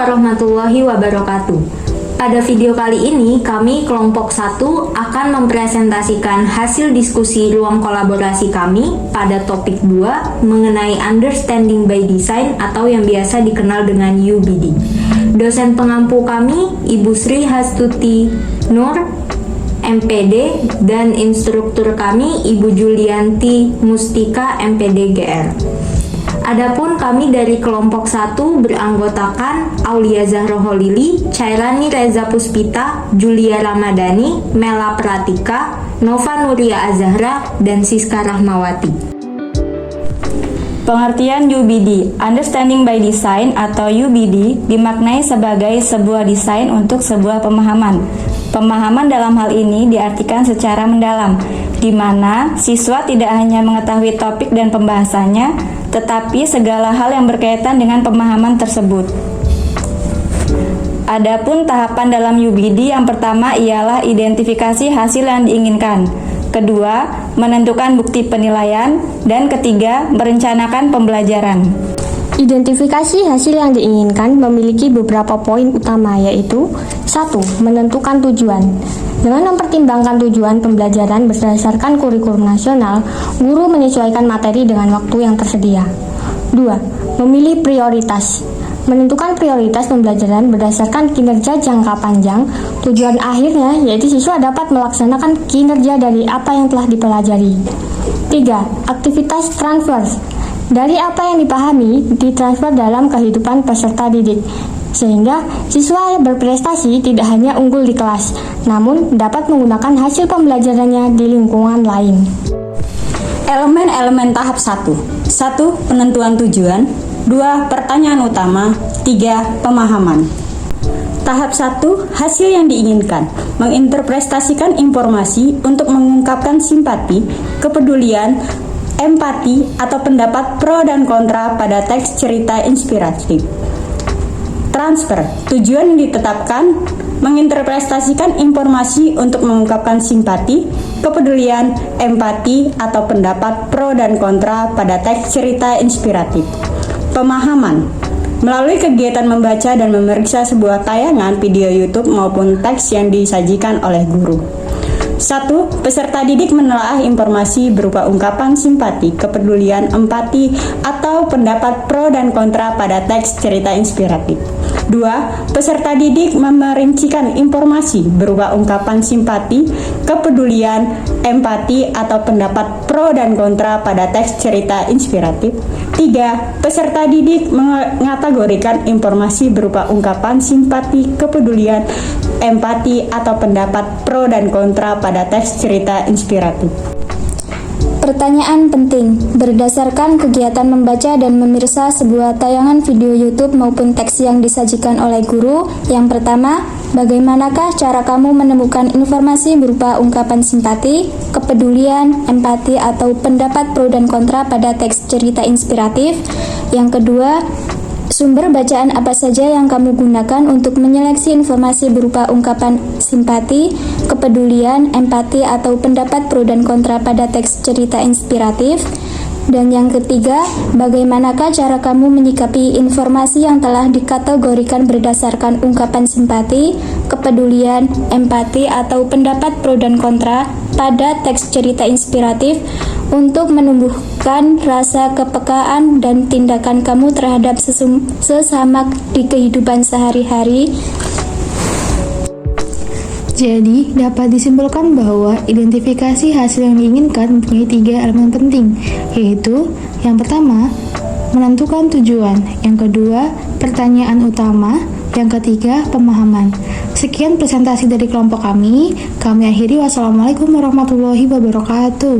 warahmatullahi wabarakatuh. Pada video kali ini, kami kelompok 1 akan mempresentasikan hasil diskusi ruang kolaborasi kami pada topik 2 mengenai Understanding by Design atau yang biasa dikenal dengan UBD. Dosen pengampu kami, Ibu Sri Hastuti Nur, MPD, dan instruktur kami, Ibu Julianti Mustika, MPD GR. Adapun kami dari kelompok 1 beranggotakan Aulia Zahra Holili, Cairani Reza Puspita, Julia Ramadhani, Mela Pratika, Nova Nuria Azahra, dan Siska Rahmawati. Pengertian UBD, Understanding by Design atau UBD, dimaknai sebagai sebuah desain untuk sebuah pemahaman. Pemahaman dalam hal ini diartikan secara mendalam, di mana siswa tidak hanya mengetahui topik dan pembahasannya, tetapi segala hal yang berkaitan dengan pemahaman tersebut. Adapun tahapan dalam UBD yang pertama ialah identifikasi hasil yang diinginkan. Kedua, menentukan bukti penilaian, dan ketiga, merencanakan pembelajaran. Identifikasi hasil yang diinginkan memiliki beberapa poin utama, yaitu 1. Menentukan tujuan. Dengan mempertimbangkan tujuan pembelajaran berdasarkan kurikulum nasional, guru menyesuaikan materi dengan waktu yang tersedia. 2. Memilih prioritas. Menentukan prioritas pembelajaran berdasarkan kinerja jangka panjang. Tujuan akhirnya yaitu siswa dapat melaksanakan kinerja dari apa yang telah dipelajari. 3. Aktivitas transfer. Dari apa yang dipahami ditransfer dalam kehidupan peserta didik, sehingga siswa yang berprestasi tidak hanya unggul di kelas, namun dapat menggunakan hasil pembelajarannya di lingkungan lain. Elemen-elemen tahap 1. 1. Penentuan tujuan. 2. Pertanyaan utama. 3. Pemahaman. Tahap 1. Hasil yang diinginkan. Menginterpretasikan informasi untuk mengungkapkan simpati, kepedulian, empati, atau pendapat pro dan kontra pada teks cerita inspiratif. Transfer. Tujuan yang ditetapkan menginterpretasikan informasi untuk mengungkapkan simpati, kepedulian, empati, atau pendapat pro dan kontra pada teks cerita inspiratif. Pemahaman. Melalui kegiatan membaca dan memeriksa sebuah tayangan video YouTube maupun teks yang disajikan oleh guru. 1. Peserta didik menelaah informasi berupa ungkapan simpati, kepedulian, empati, atau pendapat pro dan kontra pada teks cerita inspiratif. 2. Peserta didik memerincikan informasi berupa ungkapan simpati, kepedulian, empati, atau pendapat pro dan kontra pada teks cerita inspiratif. 3. Peserta didik mengategorikan informasi berupa ungkapan simpati, kepedulian, empati, atau pendapat pro dan kontra pada teks cerita inspiratif. Pertanyaan penting, berdasarkan kegiatan membaca dan memirsa sebuah tayangan video YouTube maupun teks yang disajikan oleh guru. Yang pertama, bagaimanakah cara kamu menemukan informasi berupa ungkapan simpati, kepedulian, empati, atau pendapat pro dan kontra pada teks cerita inspiratif? Yang kedua, sumber bacaan apa saja yang kamu gunakan untuk menyeleksi informasi berupa ungkapan simpati, kepedulian, empati, atau pendapat pro dan kontra pada teks cerita inspiratif? Dan yang ketiga, bagaimanakah cara kamu menyikapi informasi yang telah dikategorikan berdasarkan ungkapan simpati, kepedulian, empati, atau pendapat pro dan kontra pada teks cerita inspiratif untuk menumbuhkan rasa kepekaan dan tindakan kamu terhadap sesama di kehidupan sehari-hari? Jadi, dapat disimpulkan bahwa identifikasi hasil yang diinginkan mempunyai 3 elemen penting, yaitu yang pertama, menentukan tujuan, yang kedua, pertanyaan utama, yang ketiga, pemahaman. Sekian presentasi dari kelompok kami akhiri. Wassalamualaikum warahmatullahi wabarakatuh.